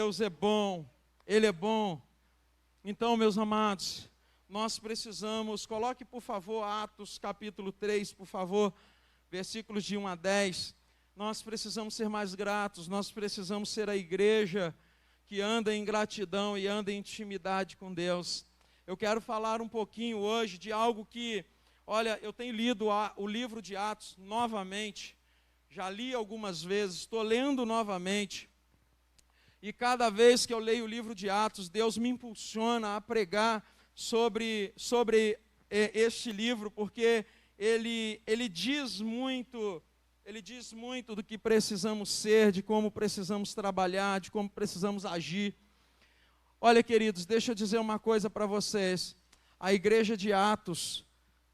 Deus é bom, Ele é bom. Então, meus amados, nós precisamos, coloque por favor Atos capítulo 3, por favor, versículos de 1 a 10. Nós precisamos ser mais gratos, nós precisamos ser a igreja que anda em gratidão e anda em intimidade com Deus. Eu quero falar um pouquinho hoje de algo que, olha, eu tenho lido o livro de Atos novamente, já li algumas vezes, estou lendo novamente, e cada vez que eu leio o livro de Atos, Deus me impulsiona a pregar sobre este livro, porque ele diz muito do que precisamos ser, de como precisamos trabalhar, de como precisamos agir. Olha, queridos, deixa eu dizer uma coisa para vocês. A igreja de Atos,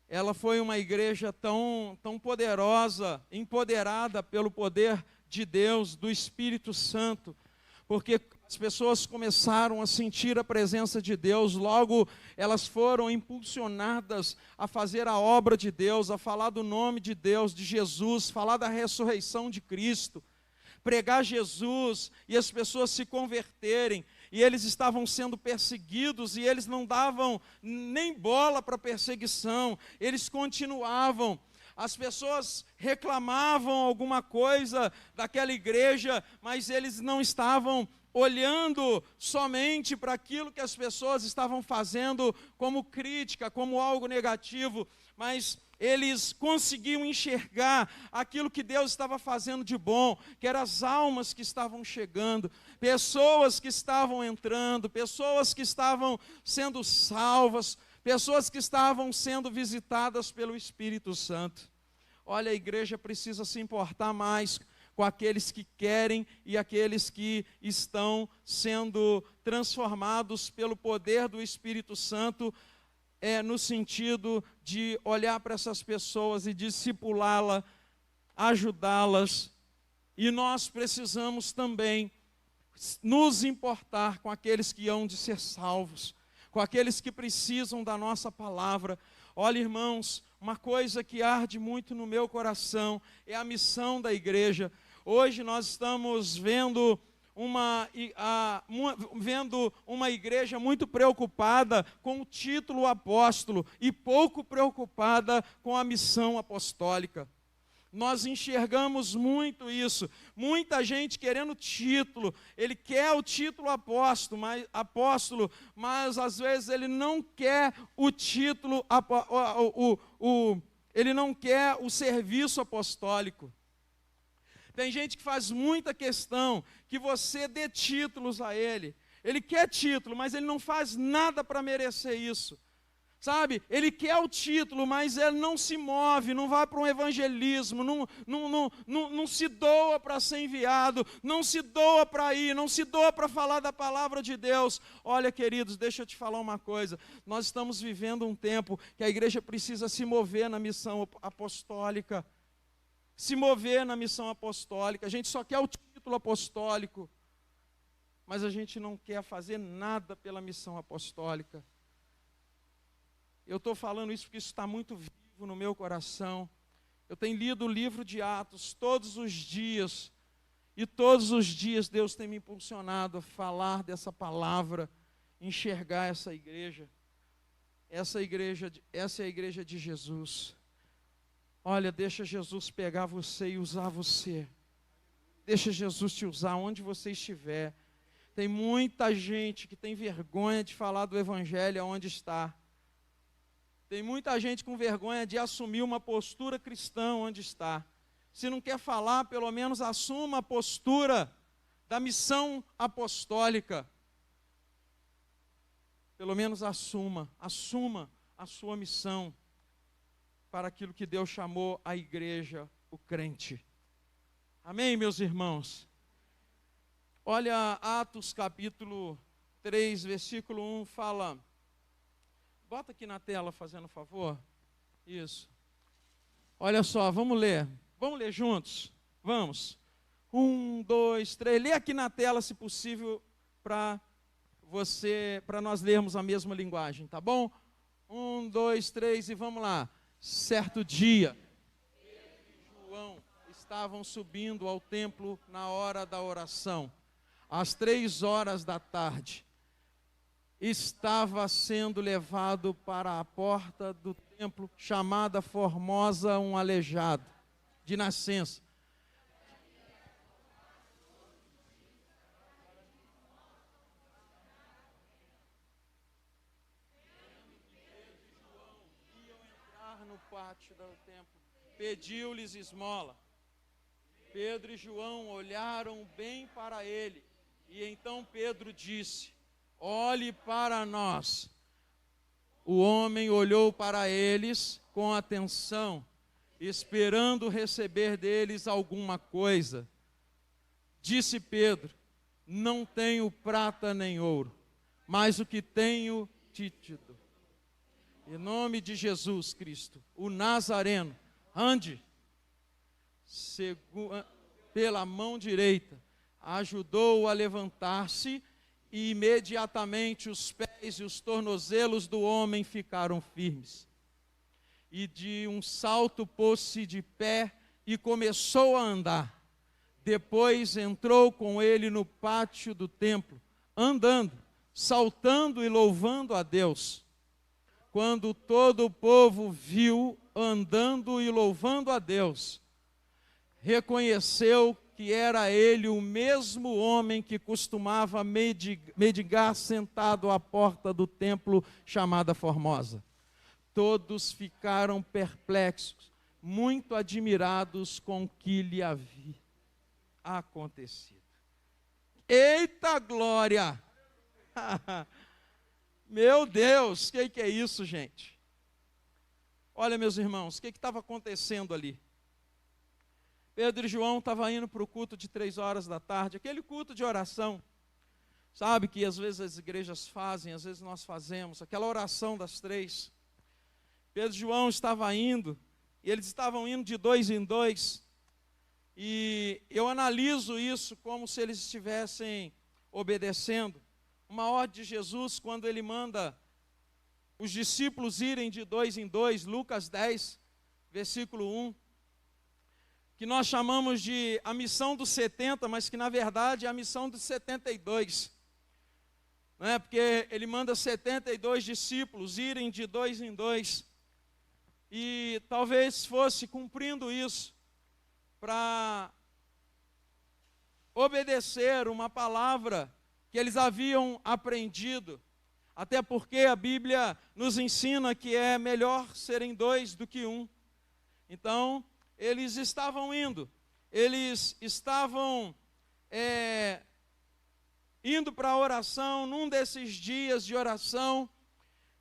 ela foi uma igreja tão poderosa, empoderada pelo poder de Deus, do Espírito Santo, porque as pessoas começaram a sentir a presença de Deus, logo elas foram impulsionadas a fazer a obra de Deus, a falar do nome de Deus, de Jesus, falar da ressurreição de Cristo, pregar Jesus e as pessoas se converterem. E eles estavam sendo perseguidos e eles não davam nem bola para a perseguição, eles continuavam. As pessoas reclamavam alguma coisa daquela igreja, mas eles não estavam olhando somente para aquilo que as pessoas estavam fazendo como crítica, como algo negativo, mas eles conseguiam enxergar aquilo que Deus estava fazendo de bom, que eram as almas que estavam chegando, pessoas que estavam entrando, pessoas que estavam sendo salvas, pessoas que estavam sendo visitadas pelo Espírito Santo. Olha, a igreja precisa se importar mais com aqueles que querem e aqueles que estão sendo transformados pelo poder do Espírito Santo, no sentido de olhar para essas pessoas e discipulá-las, ajudá-las. E nós precisamos também nos importar com aqueles que hão de ser salvos, com aqueles que precisam da nossa palavra. Olha, irmãos, uma coisa que arde muito no meu coração é a missão da igreja. Hoje nós estamos vendo uma igreja muito preocupada com o título apóstolo e pouco preocupada com a missão apostólica. Nós enxergamos muito isso, muita gente querendo título, ele quer o título apóstolo, mas às vezes ele não quer o título, ele não quer o serviço apostólico. Tem gente que faz muita questão que você dê títulos a ele. Ele quer título, mas ele não faz nada para merecer isso. Sabe, ele quer o título, mas ele não se move, não vai para um evangelismo, não se doa para ser enviado, não se doa para ir, não se doa para falar da palavra de Deus. Olha, queridos, deixa eu te falar uma coisa, nós estamos vivendo um tempo que a igreja precisa se mover na missão apostólica, a gente só quer o título apostólico, mas a gente não quer fazer nada pela missão apostólica. Eu estou falando isso porque isso está muito vivo no meu coração. Eu tenho lido o livro de Atos todos os dias, e todos os dias Deus tem me impulsionado a falar dessa palavra, enxergar essa igreja. Essa é a igreja de Jesus. Olha, deixa Jesus pegar você e usar você. Deixa Jesus te usar onde você estiver. Tem muita gente que tem vergonha de falar do evangelho onde está. Tem muita gente com vergonha de assumir uma postura cristã onde está. Se não quer falar, pelo menos assuma a postura da missão apostólica. Pelo menos assuma a sua missão para aquilo que Deus chamou a igreja, o crente. Amém, meus irmãos? Olha, Atos capítulo 3, versículo 1, fala... Bota aqui na tela, fazendo favor. Isso. Olha só, vamos ler juntos? Vamos. 1, 2, 3. Lê aqui na tela, se possível, para nós lermos a mesma linguagem, tá bom? 1, 2, 3 e vamos lá. Certo dia, Pedro e João estavam subindo ao templo na hora da oração. às 3 horas da tarde, estava sendo levado para a porta do templo, chamada Formosa, um aleijado, de nascença. No pátio do templo, pediu-lhes esmola. Pedro e João olharam bem para ele, e então Pedro disse: olhe para nós. O homem olhou para eles com atenção, esperando receber deles alguma coisa. Disse Pedro: não tenho prata nem ouro, mas o que tenho te dou. Em nome de Jesus Cristo, o Nazareno, ande, pela mão direita, ajudou-o a levantar-se, e imediatamente os pés e os tornozelos do homem ficaram firmes. E de um salto pôs-se de pé e começou a andar. Depois entrou com ele no pátio do templo, andando, saltando e louvando a Deus. Quando todo o povo viu andando e louvando a Deus, reconheceu que era ele o mesmo homem que costumava mendigar sentado à porta do templo chamada Formosa. Todos ficaram perplexos, muito admirados com o que lhe havia acontecido. Eita glória! Meu Deus, o que é isso, gente? Olha, meus irmãos, o que estava acontecendo ali? Pedro e João estavam indo para o culto de 3 horas da tarde, aquele culto de oração, sabe, que às vezes as igrejas fazem, às vezes nós fazemos, aquela oração das 3. Pedro e João estavam indo, e eles estavam indo de 2 em 2, e eu analiso isso como se eles estivessem obedecendo uma ordem de Jesus, quando ele manda os discípulos irem de 2 em 2, Lucas 10, versículo 1, que nós chamamos de a missão dos 70, mas que na verdade é a missão dos 72, não é? Porque ele manda 72 discípulos irem de 2 em 2, e talvez fosse cumprindo isso, para obedecer uma palavra que eles haviam aprendido, até porque a Bíblia nos ensina que é melhor serem 2 do que 1. Então, eles estavam indo indo para a oração, num desses dias de oração,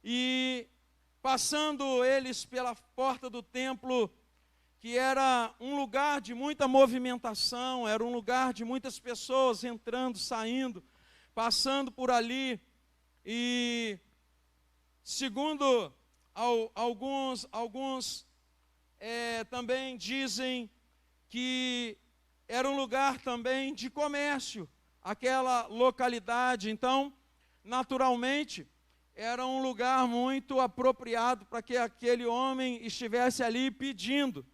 e passando eles pela porta do templo, que era um lugar de muita movimentação, era um lugar de muitas pessoas entrando, saindo, passando por ali, e segundo alguns também dizem que era um lugar também de comércio, aquela localidade. Então, naturalmente, era um lugar muito apropriado para que aquele homem estivesse ali pedindo,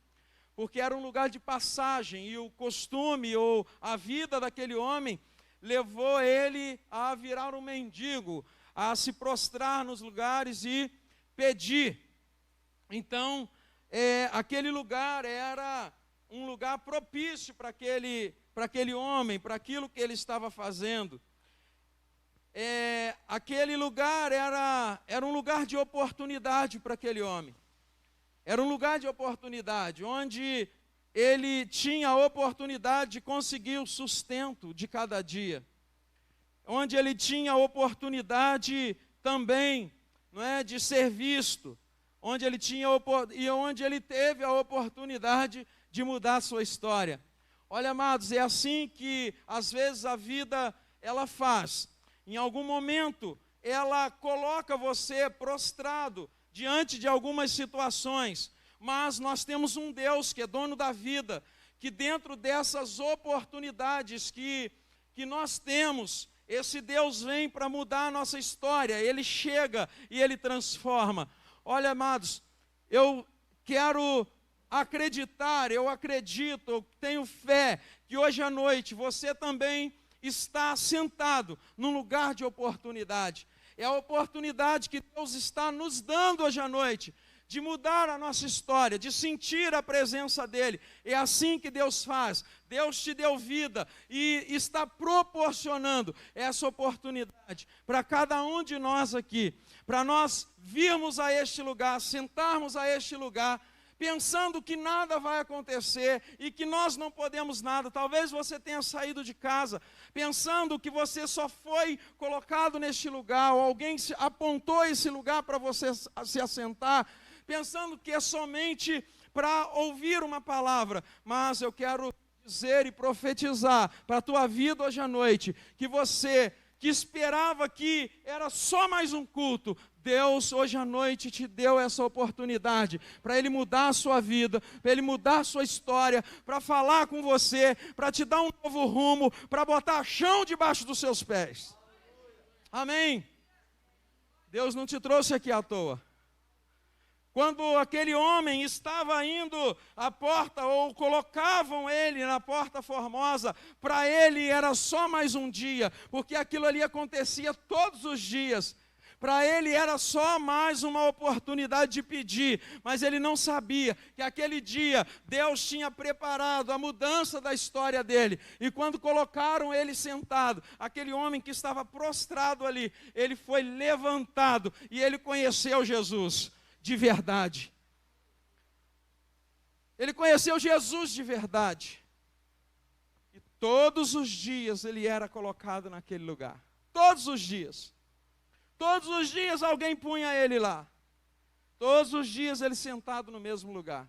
porque era um lugar de passagem, e o costume ou a vida daquele homem levou ele a virar um mendigo, a se prostrar nos lugares e pedir. Então, aquele lugar era um lugar propício para aquele homem, para aquilo que ele estava fazendo. Aquele lugar era um lugar de oportunidade para aquele homem. Era um lugar de oportunidade, onde ele tinha a oportunidade de conseguir o sustento de cada dia, onde ele tinha a oportunidade também, não é, de ser visto, onde ele teve a oportunidade de mudar a sua história. Olha, amados, é assim que às vezes a vida ela faz. Em algum momento ela coloca você prostrado diante de algumas situações, mas nós temos um Deus que é dono da vida, que dentro dessas oportunidades que nós temos, esse Deus vem para mudar a nossa história, Ele chega e Ele transforma. Olha, amados, eu quero acreditar, eu acredito, eu tenho fé, que hoje à noite você também está sentado num lugar de oportunidade. É a oportunidade que Deus está nos dando hoje à noite, de mudar a nossa história, de sentir a presença dEle. É assim que Deus faz. Deus te deu vida e está proporcionando essa oportunidade para cada um de nós aqui, para nós virmos a este lugar, sentarmos a este lugar, pensando que nada vai acontecer e que nós não podemos nada. Talvez você tenha saído de casa pensando que você só foi colocado neste lugar, ou alguém apontou esse lugar para você se assentar, pensando que é somente para ouvir uma palavra. Mas eu quero dizer e profetizar para a tua vida hoje à noite, que você que esperava que era só mais um culto, Deus hoje à noite te deu essa oportunidade para Ele mudar a sua vida, para Ele mudar a sua história, para falar com você, para te dar um novo rumo, para botar chão debaixo dos seus pés. Amém? Deus não te trouxe aqui à toa. Quando aquele homem estava indo à porta, ou colocavam ele na porta formosa, para ele era só mais um dia, porque aquilo ali acontecia todos os dias. Para ele era só mais uma oportunidade de pedir, mas ele não sabia que aquele dia Deus tinha preparado a mudança da história dele. E quando colocaram ele sentado, aquele homem que estava prostrado ali, ele foi levantado e ele conheceu Jesus de verdade. Ele conheceu Jesus de verdade. E todos os dias ele era colocado naquele lugar. Todos os dias. Todos os dias alguém punha ele lá. Todos os dias ele sentado no mesmo lugar.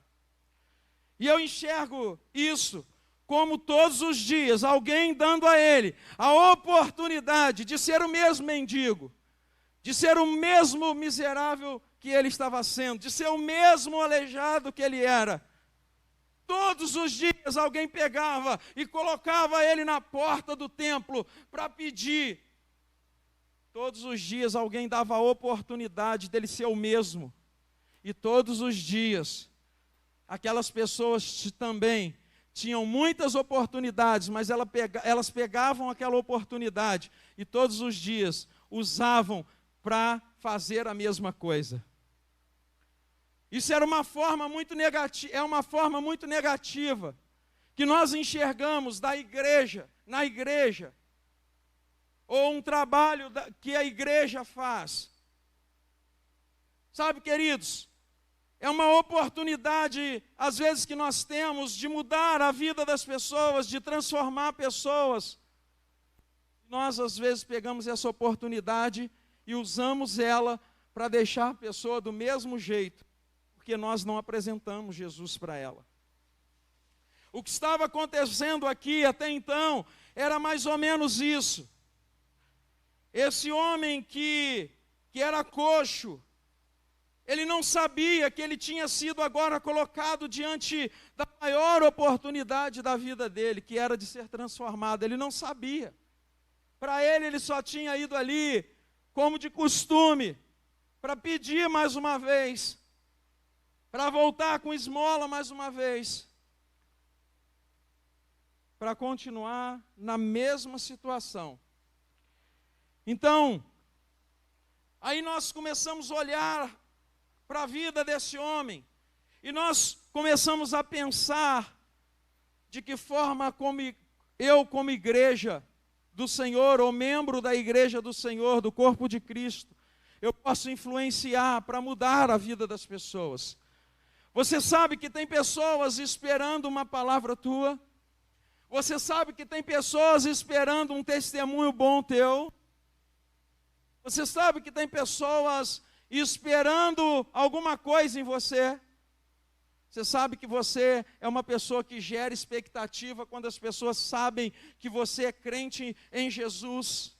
E eu enxergo isso como todos os dias alguém dando a ele a oportunidade de ser o mesmo mendigo, de ser o mesmo miserável que ele estava sendo, de ser o mesmo aleijado que ele era. Todos os dias alguém pegava e colocava ele na porta do templo para pedir. Todos os dias alguém dava a oportunidade dele ser o mesmo. E todos os dias aquelas pessoas também tinham muitas oportunidades, mas elas pegavam aquela oportunidade e todos os dias usavam para fazer a mesma coisa. Isso era uma forma muito negativa, é uma forma muito negativa que nós enxergamos da igreja, na igreja, ou um trabalho que a igreja faz. Sabe, queridos, é uma oportunidade, às vezes, que nós temos de mudar a vida das pessoas, de transformar pessoas. Nós, às vezes, pegamos essa oportunidade e usamos ela para deixar a pessoa do mesmo jeito, porque nós não apresentamos Jesus para ela. O que estava acontecendo aqui até então era mais ou menos isso. Esse homem que era coxo, ele não sabia que ele tinha sido agora colocado diante da maior oportunidade da vida dele, que era de ser transformado. Ele não sabia. Para ele só tinha ido ali, como de costume, para pedir mais uma vez, para voltar com esmola mais uma vez, para continuar na mesma situação. Então, aí nós começamos a olhar para a vida desse homem, e nós começamos a pensar de que forma eu, como igreja do Senhor, ou membro da igreja do Senhor, do corpo de Cristo, eu posso influenciar para mudar a vida das pessoas. Você sabe que tem pessoas esperando uma palavra tua? Você sabe que tem pessoas esperando um testemunho bom teu? Você sabe que tem pessoas esperando alguma coisa em você? Você sabe que você é uma pessoa que gera expectativa quando as pessoas sabem que você é crente em Jesus?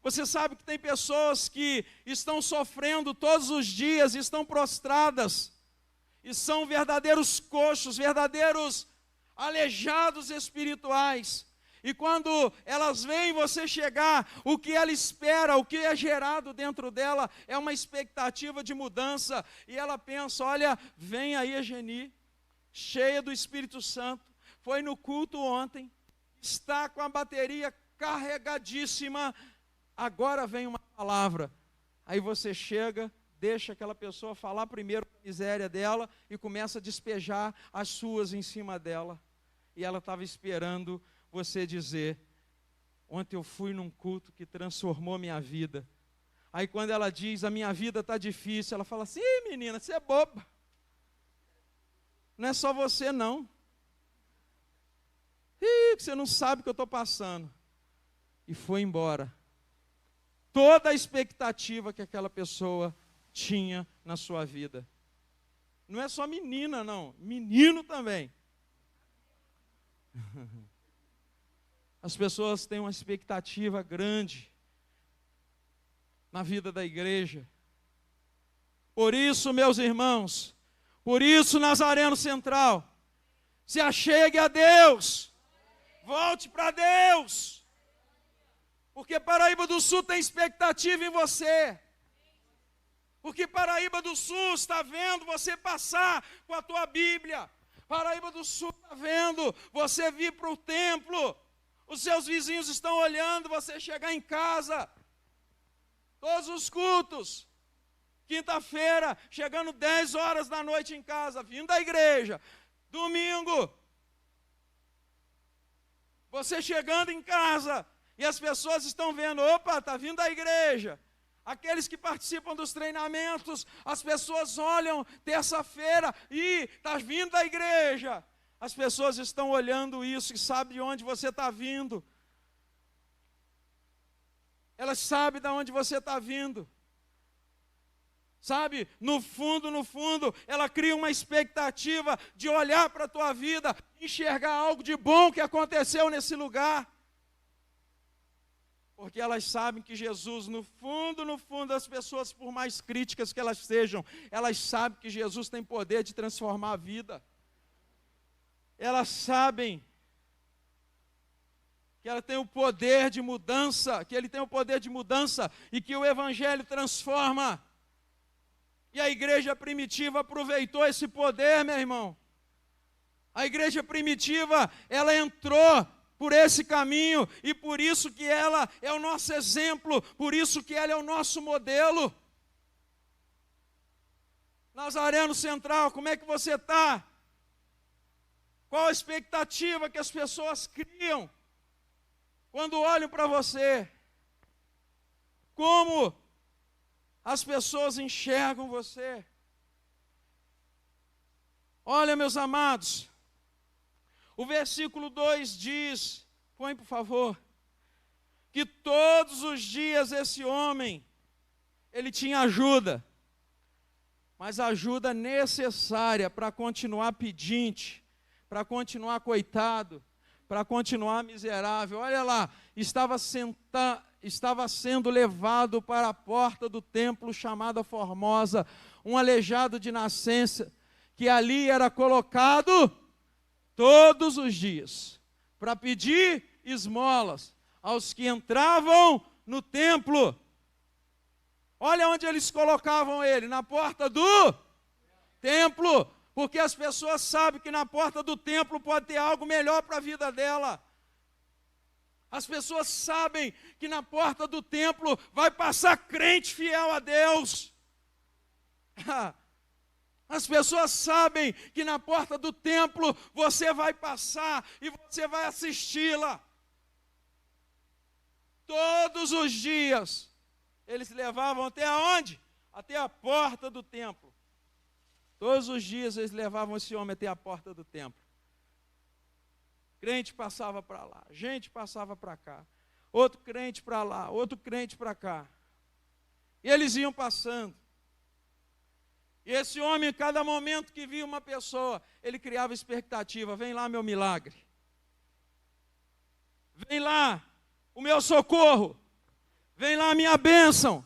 Você sabe que tem pessoas que estão sofrendo todos os dias, estão prostradas, e são verdadeiros coxos, verdadeiros aleijados espirituais. E quando elas veem você chegar, o que ela espera, o que é gerado dentro dela é uma expectativa de mudança. E ela pensa, olha, vem aí a Geni, cheia do Espírito Santo, foi no culto ontem, está com a bateria carregadíssima, agora vem uma palavra. Aí você chega, deixa aquela pessoa falar primeiro a miséria dela e começa a despejar as suas em cima dela. E ela estava esperando você dizer: ontem eu fui num culto que transformou minha vida. Aí quando ela diz: a minha vida está difícil, ela fala assim: ih, menina, você é boba. Não é só você não. Ih, você não sabe o que eu estou passando. E foi embora. Toda a expectativa que aquela pessoa tinha na sua vida. Não é só menina não, menino também. As pessoas têm uma expectativa grande na vida da igreja. Por isso, meus irmãos, por isso, Nazareno Central, se achegue a Deus, volte para Deus, porque Paraíba do Sul tem expectativa em você, porque Paraíba do Sul está vendo você passar com a tua Bíblia, Paraíba do Sul está vendo você vir para o templo, os seus vizinhos estão olhando você chegar em casa, todos os cultos, quinta-feira, chegando 10 horas da noite em casa, vindo da igreja, domingo, você chegando em casa, e as pessoas estão vendo, opa, está vindo da igreja. Aqueles que participam dos treinamentos, as pessoas olham terça-feira e está vindo da igreja. As pessoas estão olhando isso e sabem de onde você está vindo. Elas sabem de onde você está vindo. Sabe, no fundo, ela cria uma expectativa de olhar para a tua vida, enxergar algo de bom que aconteceu nesse lugar. Porque elas sabem que Jesus, no fundo, as pessoas, por mais críticas que elas sejam, elas sabem que Jesus tem poder de transformar a vida. Elas sabem que ela tem o poder de mudança, que ele tem o poder de mudança e que o Evangelho transforma. E a igreja primitiva aproveitou esse poder, meu irmão. A igreja primitiva, ela entrou por esse caminho, e por isso que ela é o nosso exemplo, por isso que ela é o nosso modelo. Nazareno Central, como é que você está? Qual a expectativa que as pessoas criam quando olham para você? Como as pessoas enxergam você? Olha, meus amados, o versículo 2 diz, põe por favor, que todos os dias esse homem, ele tinha ajuda, mas ajuda necessária para continuar pedinte, para continuar coitado, para continuar miserável. Olha lá, estava sendo levado para a porta do templo chamada Formosa, um aleijado de nascença, que ali era colocado todos os dias, para pedir esmolas aos que entravam no templo. Olha onde eles colocavam ele, na porta do templo, porque as pessoas sabem que na porta do templo pode ter algo melhor para a vida dela. As pessoas sabem que na porta do templo vai passar crente fiel a Deus. As pessoas sabem que na porta do templo você vai passar e você vai assisti-la. Todos os dias, eles levavam até aonde? Até a porta do templo. Todos os dias eles levavam esse homem até a porta do templo. Crente passava para lá, gente passava para cá, outro crente para lá, outro crente para cá. E eles iam passando. E esse homem, em cada momento que via uma pessoa, ele criava expectativa: vem lá meu milagre, vem lá o meu socorro, vem lá a minha bênção.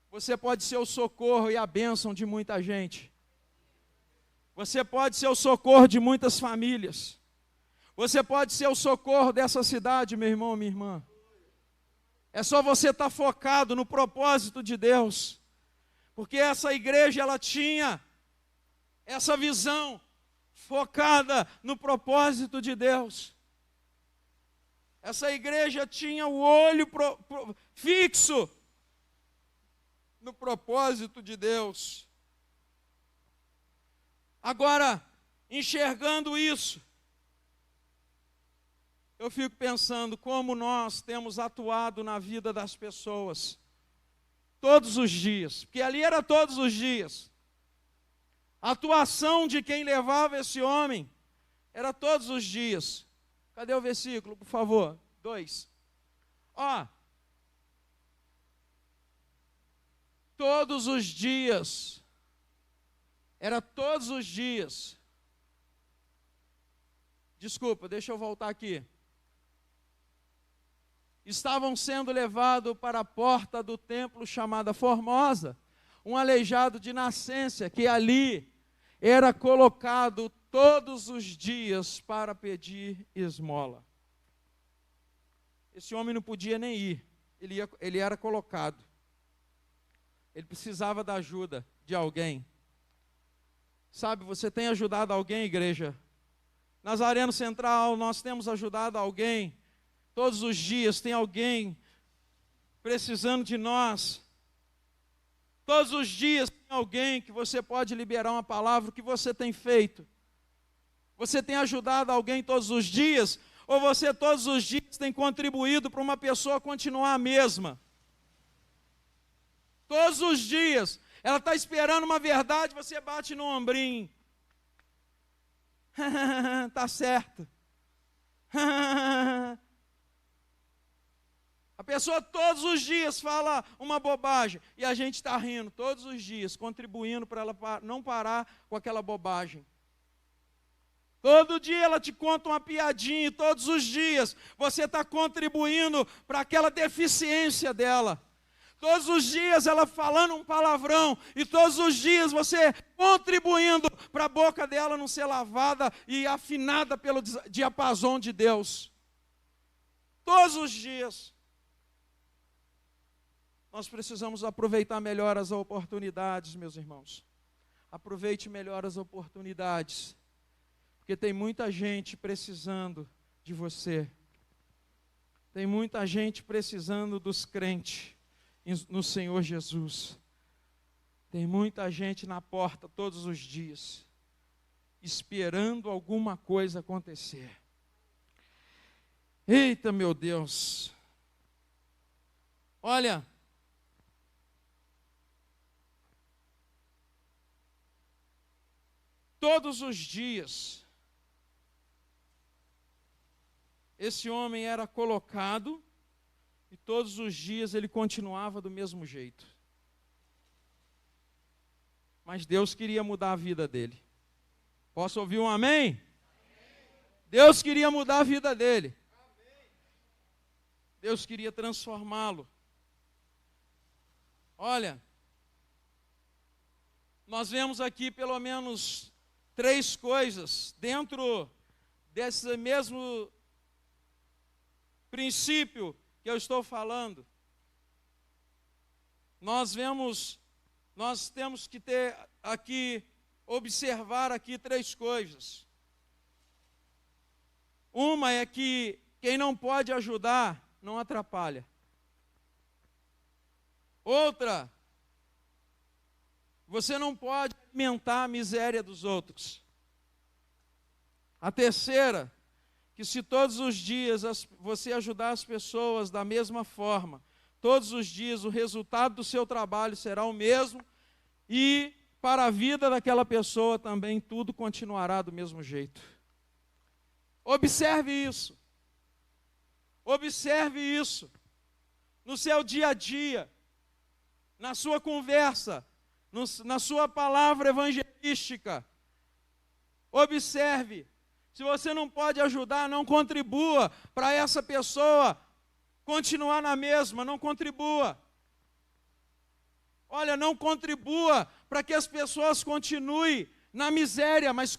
Você pode ser o socorro e a bênção de muita gente. Você pode ser o socorro de muitas famílias. Você pode ser o socorro dessa cidade, meu irmão, minha irmã. É só você estar focado no propósito de Deus. Porque essa igreja, ela tinha essa visão focada no propósito de Deus. Essa igreja tinha o olho fixo no propósito de Deus. Agora, enxergando isso, eu fico pensando como nós temos atuado na vida das pessoas, todos os dias, porque ali era todos os dias. A atuação de quem levava esse homem era todos os dias. Cadê o versículo, por favor? 2. Todos os dias. Era todos os dias. Desculpa, deixa eu voltar aqui. Estavam sendo levados para a porta do templo chamada Formosa, um aleijado de nascença, que ali era colocado todos os dias para pedir esmola. Esse homem não podia nem ir, ele era colocado. Ele precisava da ajuda de alguém. Sabe, você tem ajudado alguém, igreja? Nazareno Central, nós temos ajudado alguém. Todos os dias tem alguém precisando de nós. Todos os dias tem alguém que você pode liberar uma palavra. O que você tem feito? Você tem ajudado alguém todos os dias? Ou você todos os dias tem contribuído para uma pessoa continuar a mesma? Todos os dias. Ela está esperando uma verdade, você bate no ombrinho. Está certo. A pessoa todos os dias fala uma bobagem e a gente está rindo todos os dias, contribuindo para ela não parar com aquela bobagem. Todo dia ela te conta uma piadinha, todos os dias você está contribuindo para aquela deficiência dela. Todos os dias ela falando um palavrão e todos os dias você contribuindo para a boca dela não ser lavada e afinada pelo diapasão de Deus. Todos os dias. Nós precisamos aproveitar melhor as oportunidades, meus irmãos. Aproveite melhor as oportunidades. Porque tem muita gente precisando de você. Tem muita gente precisando dos crentes no Senhor Jesus. Tem muita gente na porta todos os dias, esperando alguma coisa acontecer. Eita, meu Deus! Olha, todos os dias, esse homem era colocado e todos os dias ele continuava do mesmo jeito. Mas Deus queria mudar a vida dele. Posso ouvir um amém? Amém. Deus queria mudar a vida dele. Amém. Deus queria transformá-lo. Olha, nós vemos aqui pelo menos 3 coisas dentro desse mesmo princípio que eu estou falando. Nós temos que observar aqui 3 coisas. Uma é que quem não pode ajudar, não atrapalha. Outra, você não pode alimentar a miséria dos outros. A terceira, que se todos os dias você ajudar as pessoas da mesma forma, todos os dias o resultado do seu trabalho será o mesmo e para a vida daquela pessoa também tudo continuará do mesmo jeito. Observe isso. Observe isso no seu dia a dia, na sua conversa, na sua palavra evangelística. Observe. Se você não pode ajudar, não contribua para essa pessoa continuar na mesma, não contribua. Olha, não contribua para que as pessoas continuem na miséria, mas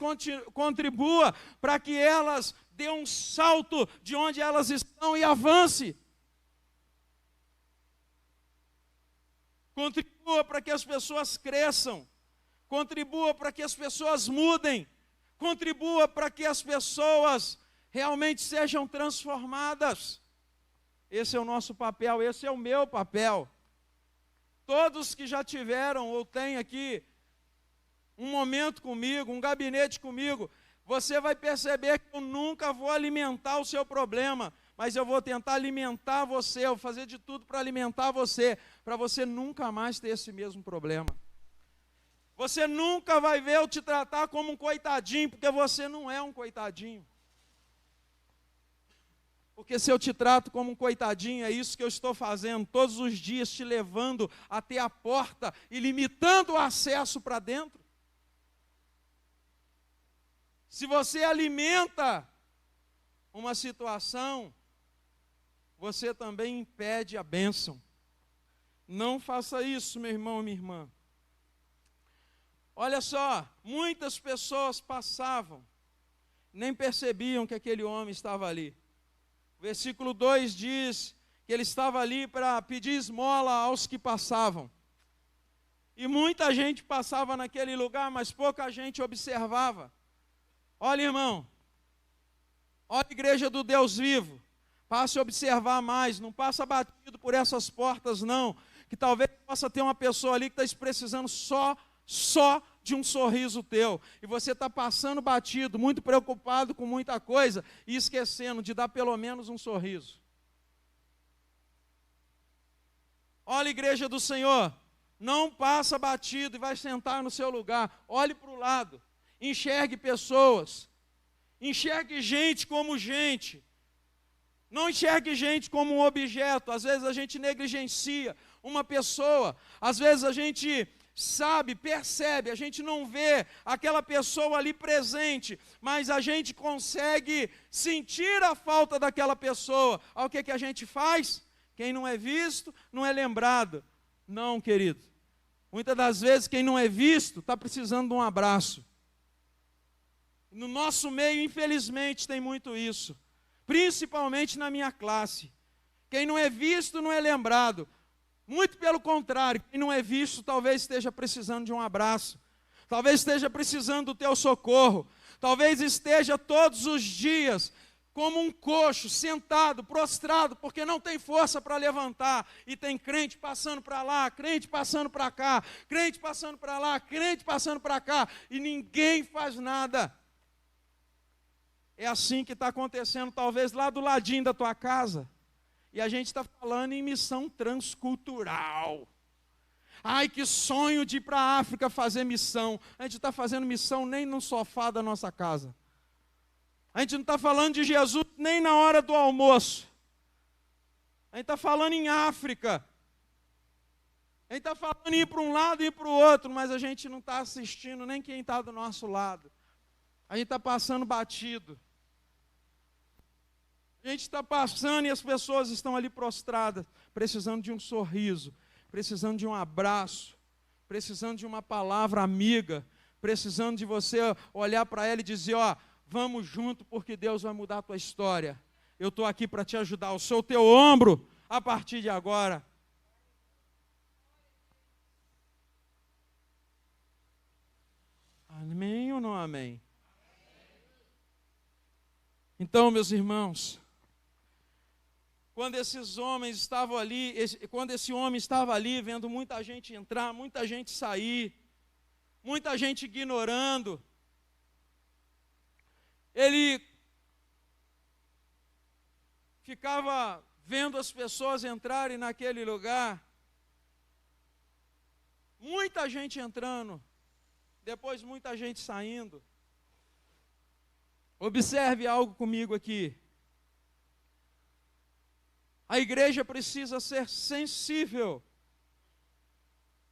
contribua para que elas dêem um salto de onde elas estão e avance. Contribua para que as pessoas cresçam. Contribua para que as pessoas mudem. Contribua para que as pessoas realmente sejam transformadas. Esse é o nosso papel, esse é o meu papel. Todos que já tiveram ou têm aqui um momento comigo, um gabinete comigo, você vai perceber que eu nunca vou alimentar o seu problema, mas eu vou tentar alimentar você, eu vou fazer de tudo para alimentar você, para você nunca mais ter esse mesmo problema. Você nunca vai ver eu te tratar como um coitadinho, porque você não é um coitadinho. Porque se eu te trato como um coitadinho, é isso que eu estou fazendo, todos os dias te levando até a porta e limitando o acesso para dentro. Se você alimenta uma situação, você também impede a bênção. Não faça isso, meu irmão e minha irmã. Olha só, muitas pessoas passavam, nem percebiam que aquele homem estava ali. O versículo 2 diz que ele estava ali para pedir esmola aos que passavam. E muita gente passava naquele lugar, mas pouca gente observava. Olha, irmão, olha a igreja do Deus vivo, passe a observar mais, não passa batido por essas portas não, que talvez possa ter uma pessoa ali que está precisando só de um sorriso teu, e você está passando batido, muito preocupado com muita coisa, e esquecendo de dar pelo menos um sorriso. Olha, igreja do Senhor, não passa batido e vai sentar no seu lugar, olhe para o lado, enxergue pessoas, enxergue gente como gente, não enxergue gente como um objeto. Às vezes a gente negligencia uma pessoa, às vezes a gente sabe, percebe, a gente não vê aquela pessoa ali presente, mas a gente consegue sentir a falta daquela pessoa. Olha o que a gente faz? Quem não é visto, não é lembrado. Não, querido. Muitas das vezes quem não é visto está precisando de um abraço. No nosso meio, infelizmente, tem muito isso. Principalmente na minha classe. Quem não é visto, não é lembrado. Muito pelo contrário, quem não é visto talvez esteja precisando de um abraço, talvez esteja precisando do teu socorro, talvez esteja todos os dias como um coxo, sentado, prostrado, porque não tem força para levantar, e tem crente passando para lá, crente passando para cá, crente passando para lá, crente passando para cá, e ninguém faz nada. É assim que está acontecendo talvez lá do ladinho da tua casa. E a gente está falando em missão transcultural. Ai, que sonho de ir para a África fazer missão. A gente está fazendo missão nem no sofá da nossa casa. A gente não está falando de Jesus nem na hora do almoço. A gente está falando em África. A gente está falando em ir para um lado e ir para o outro, mas a gente não está assistindo nem quem está do nosso lado. A gente está passando batido. A gente está passando e as pessoas estão ali prostradas, precisando de um sorriso, precisando de um abraço, precisando de uma palavra amiga, precisando de você olhar para ela e dizer, ó, vamos junto porque Deus vai mudar a tua história. Eu estou aqui para te ajudar, eu sou o teu ombro a partir de agora. Amém ou não amém? Então, meus irmãos, quando esses homens estavam ali, quando esse homem estava ali, vendo muita gente entrar, muita gente sair, muita gente ignorando, ele ficava vendo as pessoas entrarem naquele lugar, muita gente entrando, depois muita gente saindo. Observe algo comigo aqui. A igreja precisa ser sensível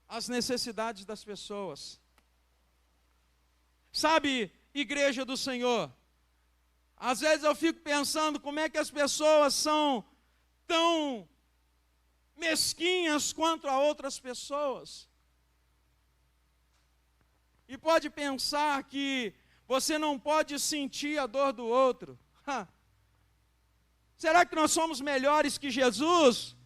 às necessidades das pessoas. Sabe, igreja do Senhor, às vezes eu fico pensando como é que as pessoas são tão mesquinhas quanto a outras pessoas. E pode pensar que você não pode sentir a dor do outro. Será que nós somos melhores que Jesus?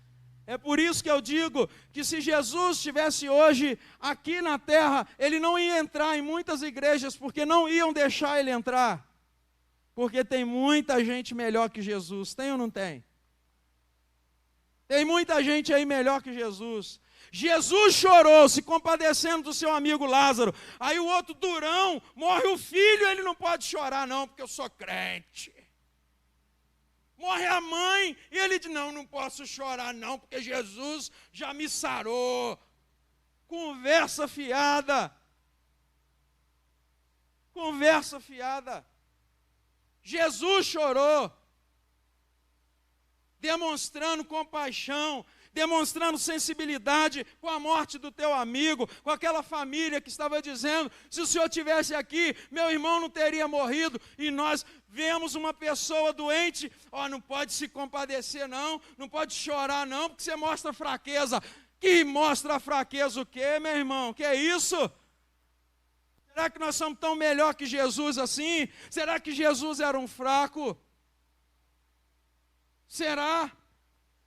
É por isso que eu digo que se Jesus estivesse hoje aqui na terra, ele não ia entrar em muitas igrejas, porque não iam deixar ele entrar. Porque tem muita gente melhor que Jesus. Tem ou não tem? Tem muita gente aí melhor que Jesus. Jesus chorou, se compadecendo do seu amigo Lázaro. Aí o outro durão, morre o filho, ele não pode chorar não, porque eu sou crente. Morre a mãe, e ele diz, não posso chorar não, porque Jesus já me sarou. Conversa fiada. Conversa fiada. Jesus chorou, demonstrando compaixão, demonstrando sensibilidade com a morte do teu amigo, com aquela família que estava dizendo, se o senhor estivesse aqui, meu irmão não teria morrido, e nós vemos uma pessoa doente, não pode se compadecer não pode chorar não, porque você mostra fraqueza. Que mostra fraqueza o quê, meu irmão? Que é isso? Será que nós somos tão melhor que Jesus assim? Será que Jesus era um fraco? Será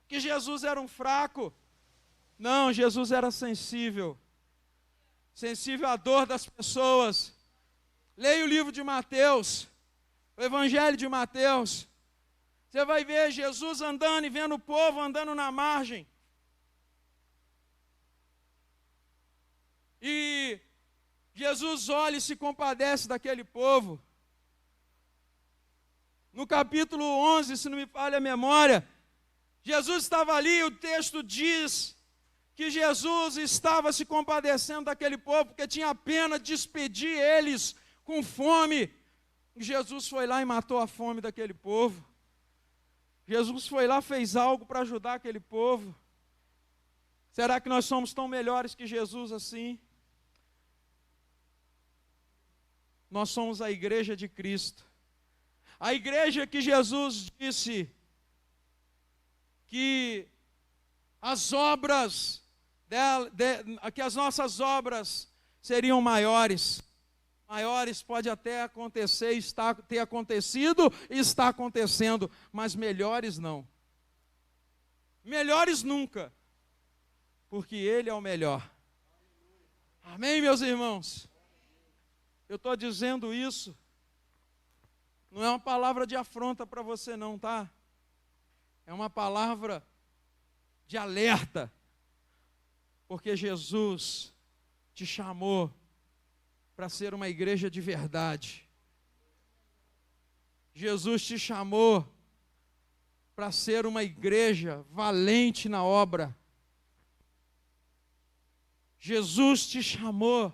que Jesus era um fraco? Não, Jesus era sensível. Sensível à dor das pessoas. Leia o livro de Mateus, o Evangelho de Mateus. Você vai ver Jesus andando e vendo o povo andando na margem. E Jesus olha e se compadece daquele povo. No capítulo 11, se não me falha a memória, Jesus estava ali, o texto diz que Jesus estava se compadecendo daquele povo, porque tinha pena de despedir eles com fome. E Jesus foi lá e matou a fome daquele povo. Jesus foi lá, fez algo para ajudar aquele povo. Será que nós somos tão melhores que Jesus assim? Nós somos a igreja de Cristo. A igreja que Jesus disse que as obras, que as nossas obras seriam maiores. Maiores pode até acontecer, ter acontecido e está acontecendo, mas melhores não. Melhores nunca, porque Ele é o melhor. Amém, meus irmãos? Eu estou dizendo isso, não é uma palavra de afronta para você não, tá? É uma palavra de alerta, porque Jesus te chamou para ser uma igreja de verdade. Jesus te chamou para ser uma igreja valente na obra. Jesus te chamou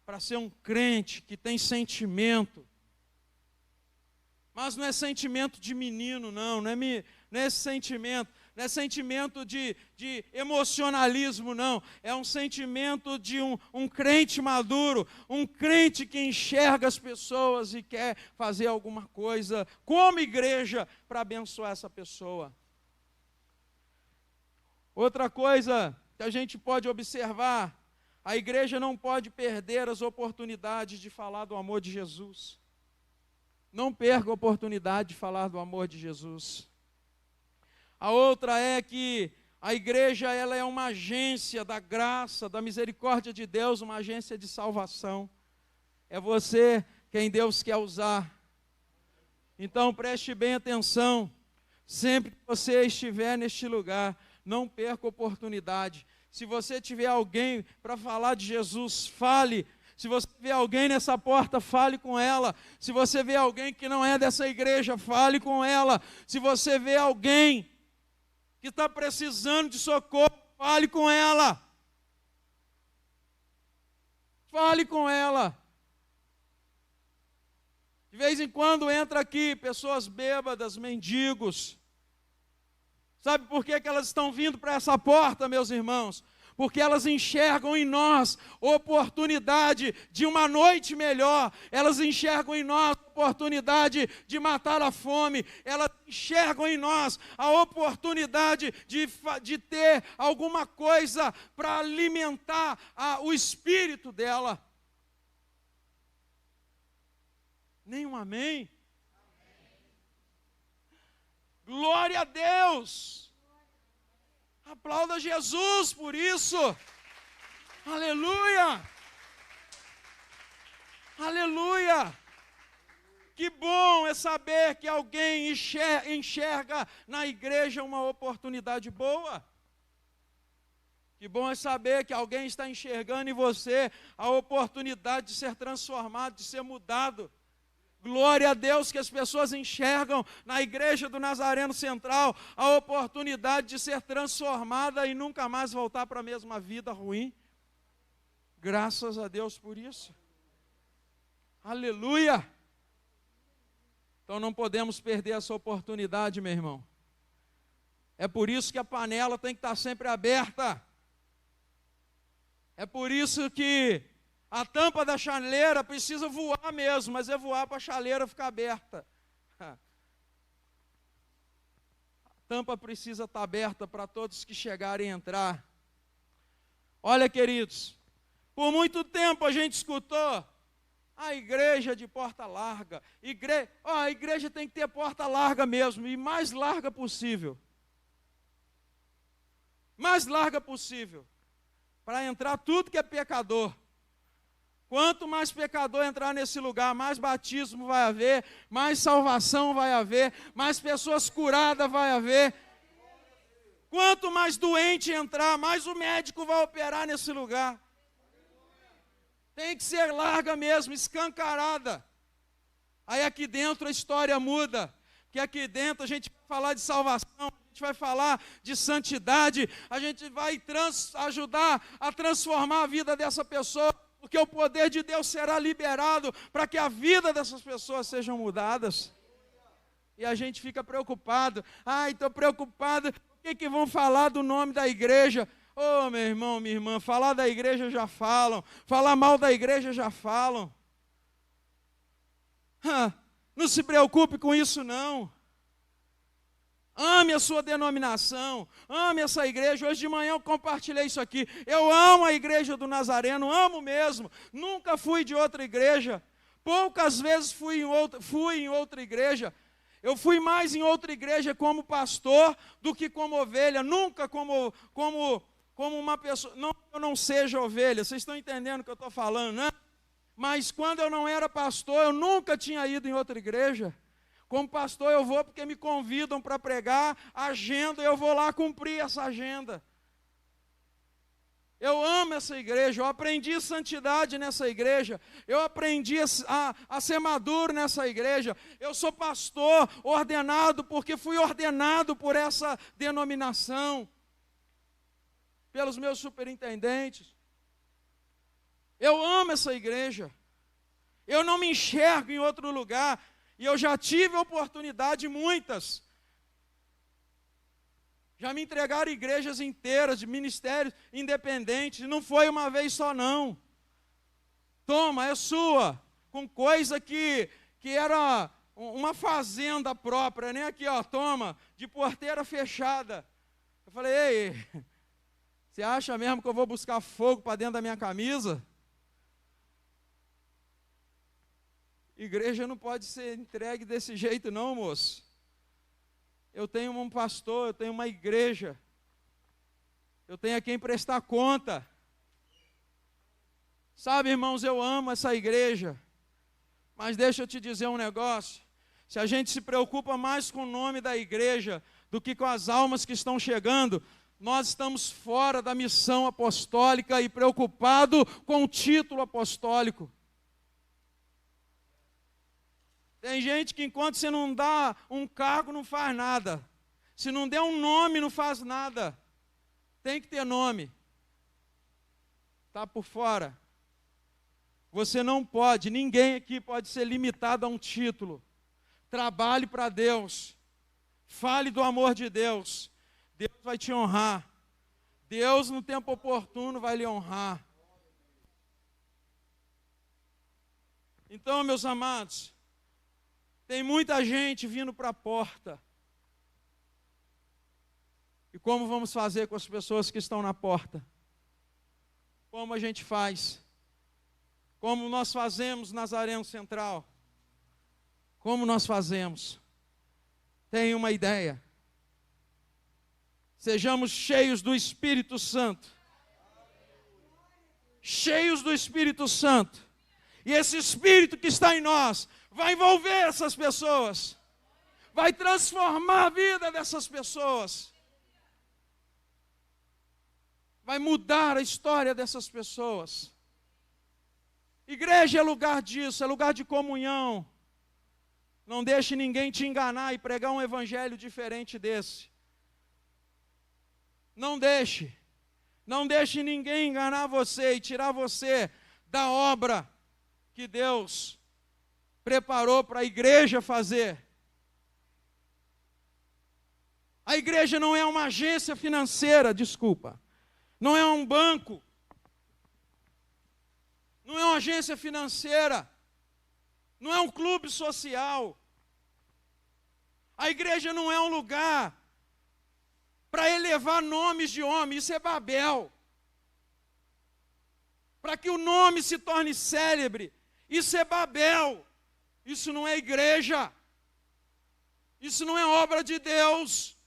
para ser um crente que tem sentimento. Mas não é sentimento de menino, não é esse sentimento. Não é sentimento de emocionalismo, não. É um sentimento de um crente maduro, um crente que enxerga as pessoas e quer fazer alguma coisa como igreja para abençoar essa pessoa. Outra coisa que a gente pode observar, a igreja não pode perder as oportunidades de falar do amor de Jesus. Não perca a oportunidade de falar do amor de Jesus. A outra é que a igreja ela é uma agência da graça, da misericórdia de Deus, uma agência de salvação. É você quem Deus quer usar. Então preste bem atenção, sempre que você estiver neste lugar, não perca a oportunidade. Se você tiver alguém para falar de Jesus, fale. Se você vê alguém nessa porta, fale com ela. Se você vê alguém que não é dessa igreja, fale com ela. Se você vê alguém que está precisando de socorro, fale com ela. Fale com ela. De vez em quando entra aqui pessoas bêbadas, mendigos. Sabe por que elas estão vindo para essa porta, meus irmãos? Porque elas enxergam em nós oportunidade de uma noite melhor, elas enxergam em nós oportunidade de matar a fome, elas enxergam em nós a oportunidade de ter alguma coisa para alimentar o espírito dela. Nenhum amém? Glória a Deus! Aplauda Jesus por isso. Aleluia. Aleluia. Que bom é saber que alguém enxerga na igreja uma oportunidade boa. Que bom é saber que alguém está enxergando em você a oportunidade de ser transformado, de ser mudado. Glória a Deus que as pessoas enxergam na igreja do Nazareno Central a oportunidade de ser transformada e nunca mais voltar para a mesma vida ruim. Graças a Deus por isso. Aleluia! Então não podemos perder essa oportunidade, meu irmão. É por isso que a panela tem que estar sempre aberta. É por isso que a tampa da chaleira precisa voar mesmo, mas é voar para a chaleira ficar aberta. A tampa precisa estar aberta para todos que chegarem a entrar. Olha, queridos, por muito tempo a gente escutou a igreja de porta larga. A igreja tem que ter porta larga mesmo, e mais larga possível. Mais larga possível. Para entrar tudo que é pecador. Quanto mais pecador entrar nesse lugar, mais batismo vai haver, mais salvação vai haver, mais pessoas curadas vai haver. Quanto mais doente entrar, mais o médico vai operar nesse lugar. Tem que ser larga mesmo, escancarada. Aí aqui dentro a história muda, porque aqui dentro a gente vai falar de salvação, a gente vai falar de santidade, a gente vai ajudar a transformar a vida dessa pessoa, porque o poder de Deus será liberado para que a vida dessas pessoas sejam mudadas. E a gente fica preocupado. Estou preocupado, o que vão falar do nome da igreja? Ô, meu irmão, minha irmã, falar da igreja já falam, falar mal da igreja já falam. Não se preocupe com isso não. Ame a sua denominação, ame essa igreja. Hoje de manhã eu compartilhei isso aqui. Eu amo a igreja do Nazareno, amo mesmo. Nunca fui de outra igreja. Poucas vezes fui em outra igreja. Eu fui mais em outra igreja como pastor do que como ovelha. Nunca como uma pessoa. Não que eu não seja ovelha, vocês estão entendendo o que eu estou falando, né? Mas quando eu não era pastor, eu nunca tinha ido em outra igreja. Como pastor eu vou porque me convidam para pregar, agenda, eu vou lá cumprir essa agenda. Eu amo essa igreja, eu aprendi santidade nessa igreja, eu aprendi a ser maduro nessa igreja. Eu sou pastor ordenado porque fui ordenado por essa denominação, pelos meus superintendentes. Eu amo essa igreja, eu não me enxergo em outro lugar. E eu já tive oportunidade, muitas. Já me entregaram igrejas inteiras, de ministérios independentes. E não foi uma vez só, não. Toma, é sua. Com coisa que era uma fazenda própria, né? Aqui, ó, toma, de porteira fechada. Eu falei, ei, você acha mesmo que eu vou buscar fogo para dentro da minha camisa? Igreja não pode ser entregue desse jeito não, moço. Eu tenho um pastor, eu tenho uma igreja. Eu tenho a quem prestar conta. Sabe, irmãos, eu amo essa igreja. Mas deixa eu te dizer um negócio. Se a gente se preocupa mais com o nome da igreja do que com as almas que estão chegando, nós estamos fora da missão apostólica e preocupado com o título apostólico. Tem gente que enquanto você não dá um cargo não faz nada. Se não der um nome não faz nada. Tem que ter nome. Está por fora. Você não pode, ninguém aqui pode ser limitado a um título. Trabalhe para Deus. Fale do amor de Deus. Deus vai te honrar. Deus no tempo oportuno vai lhe honrar. Então, meus amados, tem muita gente vindo para a porta. E como vamos fazer com as pessoas que estão na porta? Como a gente faz? Como nós fazemos Nazareno Central? Como nós fazemos? Tenho uma ideia. Sejamos cheios do Espírito Santo. Cheios do Espírito Santo. E esse Espírito que está em nós vai envolver essas pessoas, vai transformar a vida dessas pessoas, vai mudar a história dessas pessoas. Igreja é lugar disso, é lugar de comunhão. Não deixe ninguém te enganar e pregar um evangelho diferente desse. Não deixe ninguém enganar você e tirar você da obra que Deus preparou para a igreja fazer. A igreja não é uma agência financeira, desculpa. Não é um banco. Não é uma agência financeira. Não é um clube social. A igreja não é um lugar para elevar nomes de homens. Isso é Babel. Para que o nome se torne célebre. Isso é Babel. Isso não é igreja. Isso não é obra de Deus.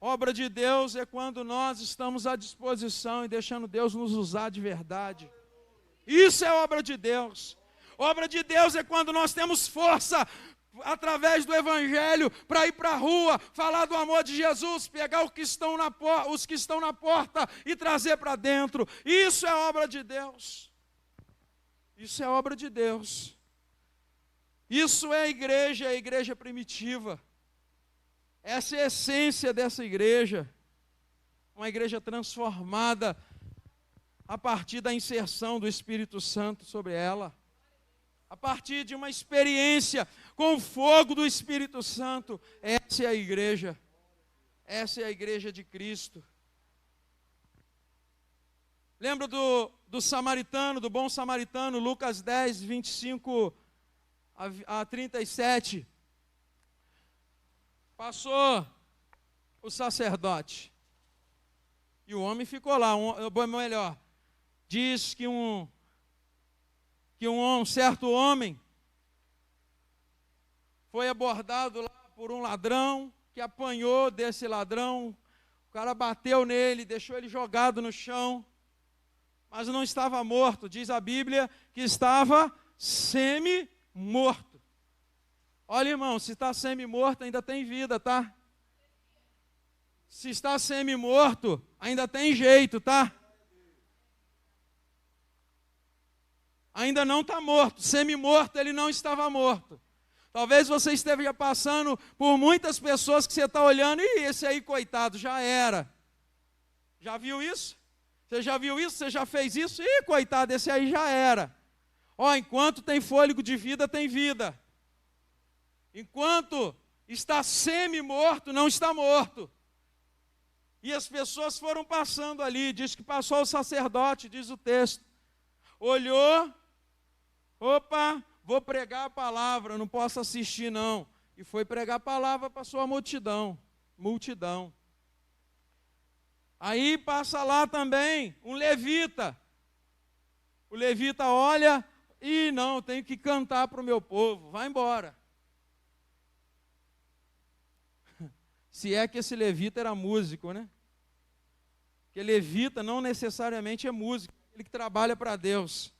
Obra de Deus é quando nós estamos à disposição e deixando Deus nos usar de verdade. Isso é obra de Deus. Obra de Deus é quando nós temos força através do Evangelho para ir para a rua, falar do amor de Jesus, pegar os que estão na porta e trazer para dentro. Isso é obra de Deus. Isso é obra de Deus. Isso é a igreja primitiva. Essa é a essência dessa igreja. Uma igreja transformada a partir da inserção do Espírito Santo sobre ela. A partir de uma experiência com o fogo do Espírito Santo. Essa é a igreja. Essa é a igreja de Cristo. Lembra do samaritano, do bom samaritano, Lucas 10, 25 a 37. Passou o sacerdote. E o homem ficou lá. Melhor, diz que um certo homem foi abordado lá por um ladrão, que apanhou desse ladrão. O cara bateu nele, deixou ele jogado no chão, mas não estava morto. Diz a Bíblia que estava semi-morto. Olha, irmão, se está semi-morto, ainda tem vida, tá? Se está semi-morto, ainda tem jeito, tá? Ainda não está morto. Semi-morto, ele não estava morto. Talvez você esteja passando por muitas pessoas que você está olhando, e esse aí, coitado, já era. Já viu isso? Você já viu isso? Você já fez isso? Ih, coitado, esse aí já era. Ó, enquanto tem fôlego de vida, tem vida. Enquanto está semi-morto, não está morto. E as pessoas foram passando ali, diz que passou o sacerdote, diz o texto. Olhou, opa, vou pregar a palavra, não posso assistir não. E foi pregar a palavra para a sua multidão. Aí passa lá também um levita. O levita olha, e não, tenho que cantar para o meu povo, vai embora. Se é que esse levita era músico, né? Porque levita não necessariamente é músico, é ele que trabalha para Deus.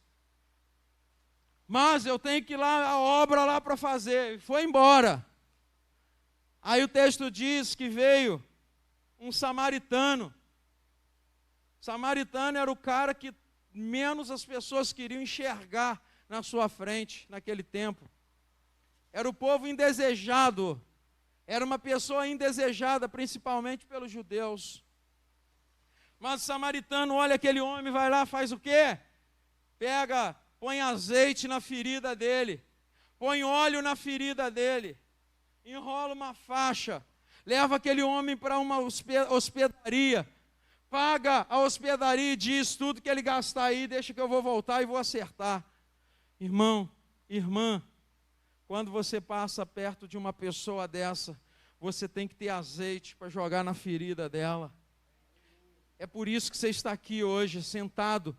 Mas eu tenho que ir lá, a obra lá para fazer. Foi embora. Aí o texto diz que veio um samaritano. Samaritano era o cara que menos as pessoas queriam enxergar na sua frente, naquele tempo. Era o povo indesejado. Era uma pessoa indesejada, principalmente pelos judeus. Mas o samaritano olha aquele homem, vai lá, faz o quê? Pega, põe azeite na ferida dele, põe óleo na ferida dele, enrola uma faixa, leva aquele homem para uma hospedaria, paga a hospedaria e diz tudo que ele gastar aí, deixa que eu vou voltar e vou acertar. Irmão, irmã, quando você passa perto de uma pessoa dessa, você tem que ter azeite para jogar na ferida dela. É por isso que você está aqui hoje, sentado,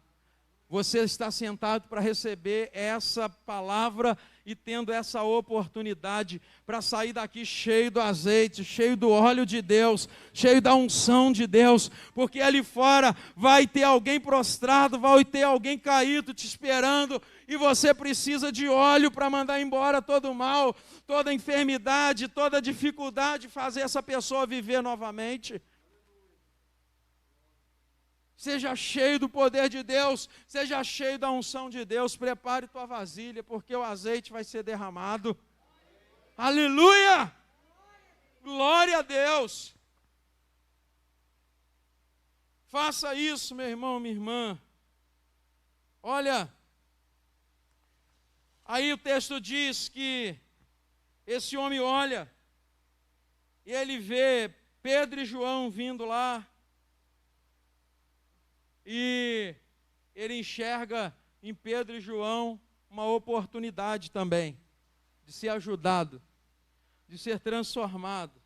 Você está sentado para receber essa palavra e tendo essa oportunidade para sair daqui cheio do azeite, cheio do óleo de Deus, cheio da unção de Deus, porque ali fora vai ter alguém prostrado, vai ter alguém caído te esperando, e você precisa de óleo para mandar embora todo o mal, toda a enfermidade, toda a dificuldade, fazer essa pessoa viver novamente. Seja cheio do poder de Deus, seja cheio da unção de Deus, prepare tua vasilha, porque o azeite vai ser derramado. Aleluia! Glória a Deus! Faça isso, meu irmão, minha irmã. Olha, aí o texto diz que esse homem olha, e ele vê Pedro e João vindo lá, e ele enxerga em Pedro e João uma oportunidade também de ser ajudado, de ser transformado.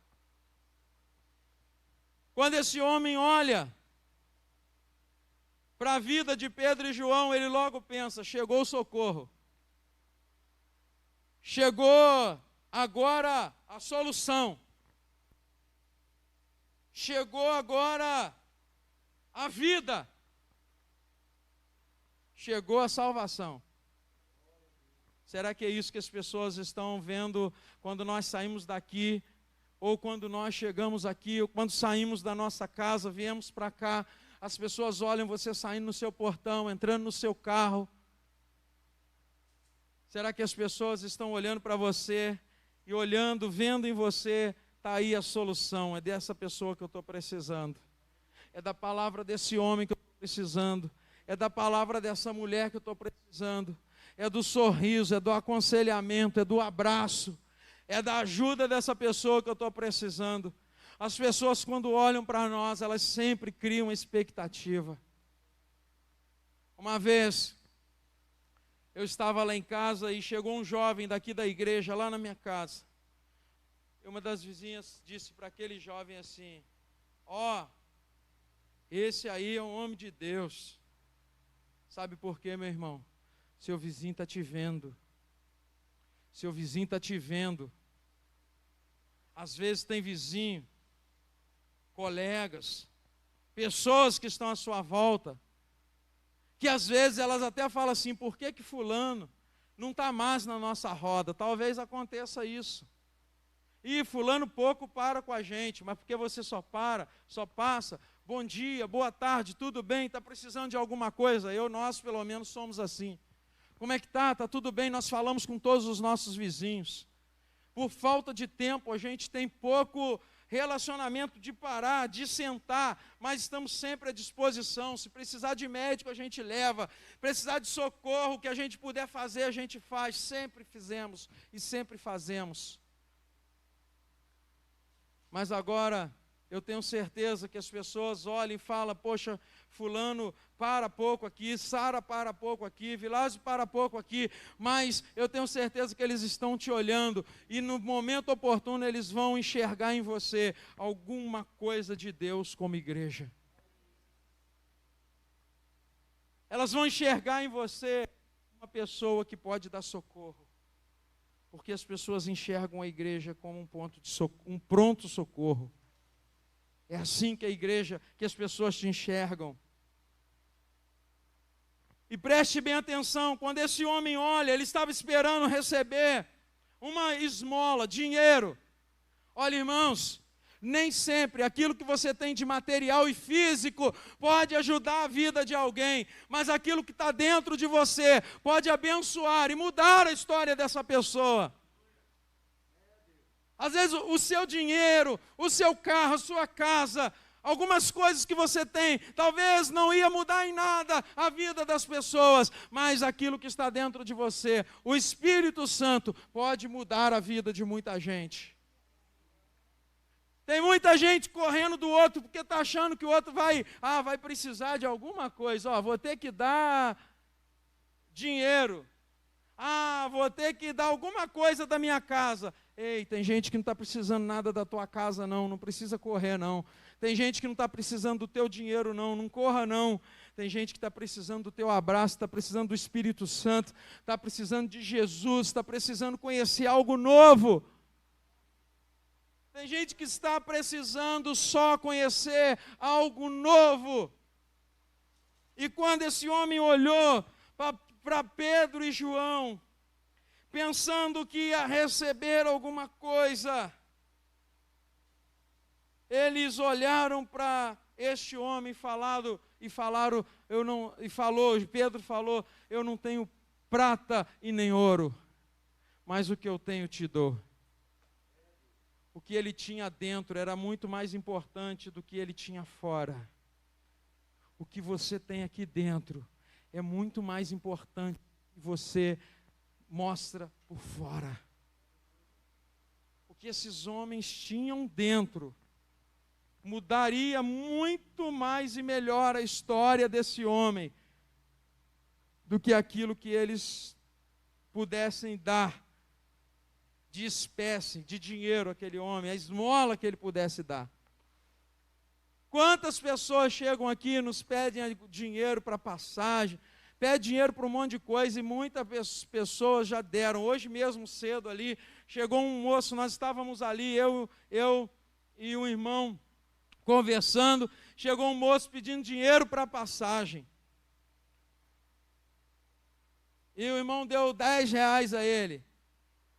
Quando esse homem olha para a vida de Pedro e João, ele logo pensa: chegou o socorro. Chegou agora a solução. Chegou agora a vida. Chegou a salvação. Será que é isso que as pessoas estão vendo quando nós saímos daqui, ou quando nós chegamos aqui, ou quando saímos da nossa casa, viemos para cá, as pessoas olham você saindo no seu portão, entrando no seu carro? Será que as pessoas estão olhando para você e olhando, vendo em você, está aí a solução, é dessa pessoa que eu estou precisando, é da palavra desse homem que eu estou precisando, é da palavra dessa mulher que eu estou precisando, é do sorriso, é do aconselhamento, é do abraço, é da ajuda dessa pessoa que eu estou precisando. As pessoas, quando olham para nós, elas sempre criam uma expectativa. Uma vez, eu estava lá em casa e chegou um jovem daqui da igreja, lá na minha casa. E uma das vizinhas disse para aquele jovem assim: ó, esse aí é um homem de Deus. Sabe por quê, meu irmão? Seu vizinho está te vendo. Seu vizinho está te vendo. Às vezes tem vizinho, colegas, pessoas que estão à sua volta, que às vezes elas até falam assim: por que fulano não está mais na nossa roda? Talvez aconteça isso. E fulano pouco para com a gente, mas porque você só passa, bom dia, boa tarde, tudo bem, está precisando de alguma coisa? Nós pelo menos somos assim. Como é que está? Está tudo bem? Nós falamos com todos os nossos vizinhos. Por falta de tempo, a gente tem pouco relacionamento de parar, de sentar, mas estamos sempre à disposição. Se precisar de médico, a gente leva. Precisar de socorro, o que a gente puder fazer, a gente faz. Sempre fizemos e sempre fazemos. Mas agora, eu tenho certeza que as pessoas olham e falam: poxa, fulano para pouco aqui, Sara para pouco aqui, Vilásio para pouco aqui, mas eu tenho certeza que eles estão te olhando, e no momento oportuno eles vão enxergar em você alguma coisa de Deus como igreja. Elas vão enxergar em você uma pessoa que pode dar socorro, porque as pessoas enxergam a igreja como um pronto socorro. É assim que a igreja, que as pessoas te enxergam. E preste bem atenção, quando esse homem olha, ele estava esperando receber uma esmola, dinheiro. Olha, irmãos, nem sempre aquilo que você tem de material e físico pode ajudar a vida de alguém, mas aquilo que está dentro de você pode abençoar e mudar a história dessa pessoa. Às vezes o seu dinheiro, o seu carro, a sua casa, algumas coisas que você tem, talvez não ia mudar em nada a vida das pessoas, mas aquilo que está dentro de você, o Espírito Santo, pode mudar a vida de muita gente. Tem muita gente correndo do outro, porque está achando que o outro vai precisar de alguma coisa. Vou ter que dar dinheiro. Vou ter que dar alguma coisa da minha casa. Ei, tem gente que não está precisando nada da tua casa, não precisa correr, não. Tem gente que não está precisando do teu dinheiro, não corra, não. Tem gente que está precisando do teu abraço, está precisando do Espírito Santo, está precisando de Jesus, está precisando conhecer algo novo. Tem gente que está precisando só conhecer algo novo. E quando esse homem olhou para Pedro e João, pensando que ia receber alguma coisa, eles olharam para este homem Pedro falou, eu não tenho prata e nem ouro, mas o que eu tenho te dou. O que ele tinha dentro era muito mais importante do que ele tinha fora. O que você tem aqui dentro é muito mais importante do que você mostra por fora. O que esses homens tinham dentro mudaria muito mais e melhor a história desse homem do que aquilo que eles pudessem dar de espécie, de dinheiro àquele homem, a esmola que ele pudesse dar. Quantas pessoas chegam aqui e nos pedem dinheiro para passagem, pedem dinheiro para um monte de coisa, e muitas pessoas já deram. Hoje mesmo cedo ali, chegou um moço, nós estávamos ali, eu e um irmão conversando, chegou um moço pedindo dinheiro para passagem. E o irmão deu R$10 a ele.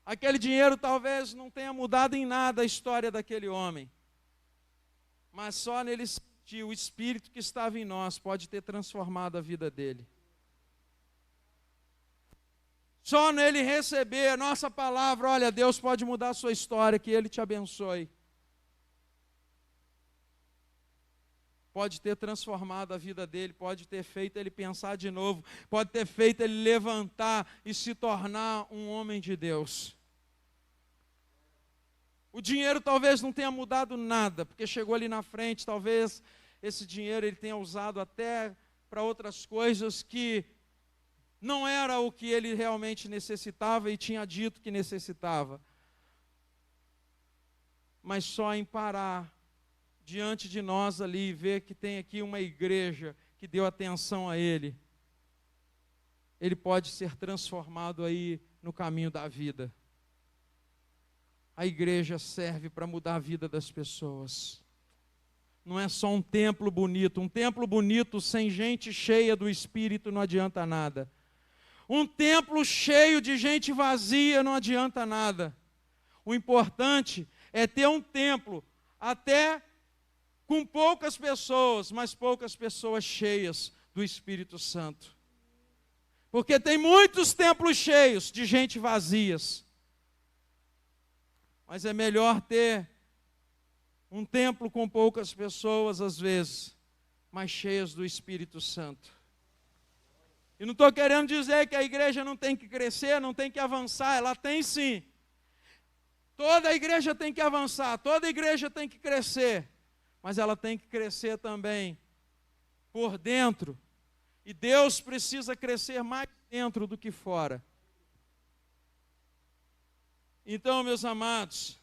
Aquele dinheiro talvez não tenha mudado em nada a história daquele homem. Mas só nele sentir o Espírito que estava em nós pode ter transformado a vida dele. Só nele receber a nossa palavra, olha, Deus pode mudar a sua história, que Ele te abençoe. Pode ter transformado a vida dele, pode ter feito ele pensar de novo, pode ter feito ele levantar e se tornar um homem de Deus. O dinheiro talvez não tenha mudado nada, porque chegou ali na frente, talvez esse dinheiro ele tenha usado até para outras coisas que não era o que ele realmente necessitava e tinha dito que necessitava. Mas só em parar diante de nós ali e ver que tem aqui uma igreja que deu atenção a ele, ele pode ser transformado aí no caminho da vida. A igreja serve para mudar a vida das pessoas. Não é só um templo bonito sem gente cheia do Espírito não adianta nada. Um templo cheio de gente vazia não adianta nada. O importante é ter um templo até com poucas pessoas, mas poucas pessoas cheias do Espírito Santo. Porque tem muitos templos cheios de gente vazias. Mas é melhor ter um templo com poucas pessoas, às vezes, mas cheias do Espírito Santo. E não estou querendo dizer que a igreja não tem que crescer, não tem que avançar, ela tem sim. Toda a igreja tem que avançar, toda a igreja tem que crescer. Mas ela tem que crescer também por dentro. E Deus precisa crescer mais dentro do que fora. Então, meus amados,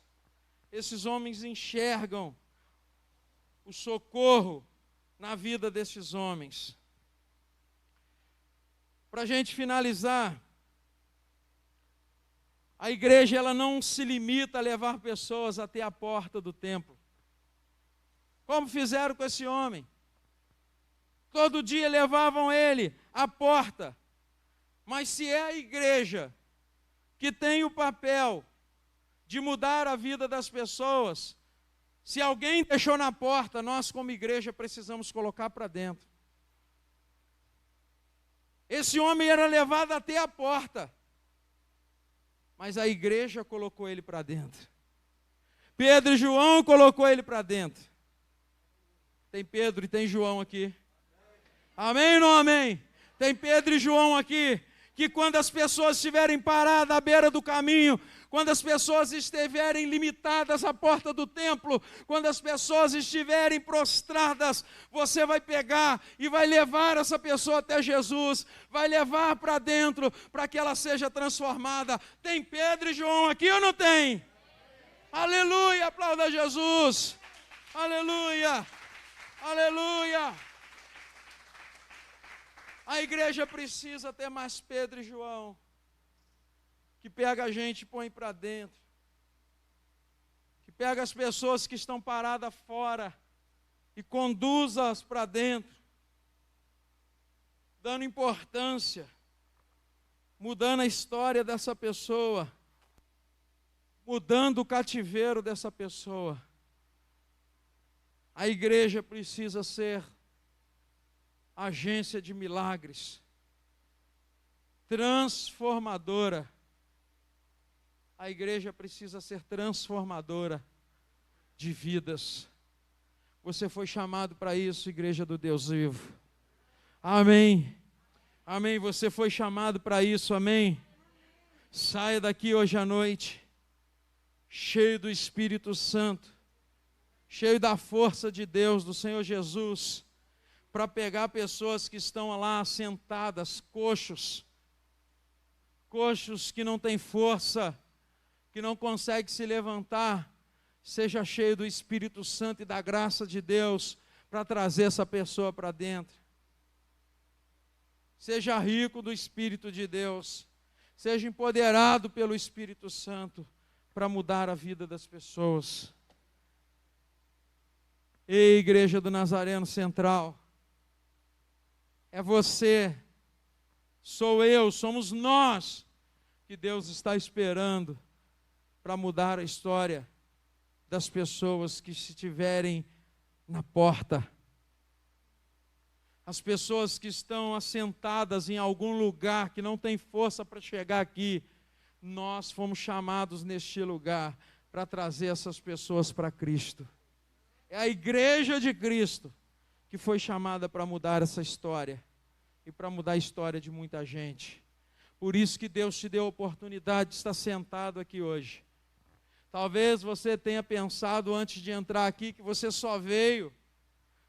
esses homens enxergam o socorro na vida desses homens. Para a gente finalizar, a igreja ela não se limita a levar pessoas até a porta do templo. Como fizeram com esse homem. Todo dia levavam ele à porta. Mas se é a igreja que tem o papel de mudar a vida das pessoas, se alguém deixou na porta, nós como igreja precisamos colocar para dentro. Esse homem era levado até a porta, mas a igreja colocou ele para dentro. Pedro e João colocou ele para dentro. Tem Pedro e tem João aqui. Amém ou não amém? Tem Pedro e João aqui, que quando as pessoas estiverem paradas à beira do caminho, quando as pessoas estiverem limitadas à porta do templo, quando as pessoas estiverem prostradas, você vai pegar e vai levar essa pessoa até Jesus, vai levar para dentro, para que ela seja transformada. Tem Pedro e João aqui ou não tem? Aleluia, aplauda Jesus. Aleluia. Aleluia! A igreja precisa ter mais Pedro e João, que pega a gente e põe para dentro, que pega as pessoas que estão paradas fora e conduz-as para dentro, dando importância, mudando a história dessa pessoa, mudando o cativeiro dessa pessoa. A igreja precisa ser agência de milagres, transformadora. A igreja precisa ser transformadora de vidas. Você foi chamado para isso, igreja do Deus vivo. Amém. Amém. Você foi chamado para isso, amém. Saia daqui hoje à noite, cheio do Espírito Santo, cheio da força de Deus, do Senhor Jesus, para pegar pessoas que estão lá sentadas, coxos que não têm força, que não conseguem se levantar. Seja cheio do Espírito Santo e da graça de Deus para trazer essa pessoa para dentro. Seja rico do Espírito de Deus, seja empoderado pelo Espírito Santo para mudar a vida das pessoas. Ei, Igreja do Nazareno Central, é você, sou eu, somos nós que Deus está esperando para mudar a história das pessoas que estiverem na porta. As pessoas que estão assentadas em algum lugar, que não tem força para chegar aqui, nós fomos chamados neste lugar para trazer essas pessoas para Cristo. É a igreja de Cristo que foi chamada para mudar essa história e para mudar a história de muita gente. Por isso que Deus te deu a oportunidade de estar sentado aqui hoje. Talvez você tenha pensado antes de entrar aqui que você só veio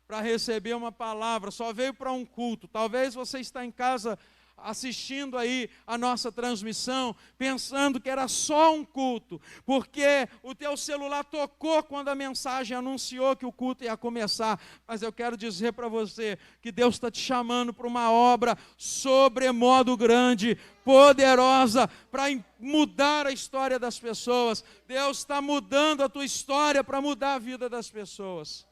para receber uma palavra, só veio para um culto. Talvez você está em casa assistindo aí a nossa transmissão, pensando que era só um culto, porque o teu celular tocou quando a mensagem anunciou que o culto ia começar. Mas eu quero dizer para você que Deus está te chamando para uma obra sobremodo grande, poderosa, para mudar a história das pessoas. Deus está mudando a tua história para mudar a vida das pessoas.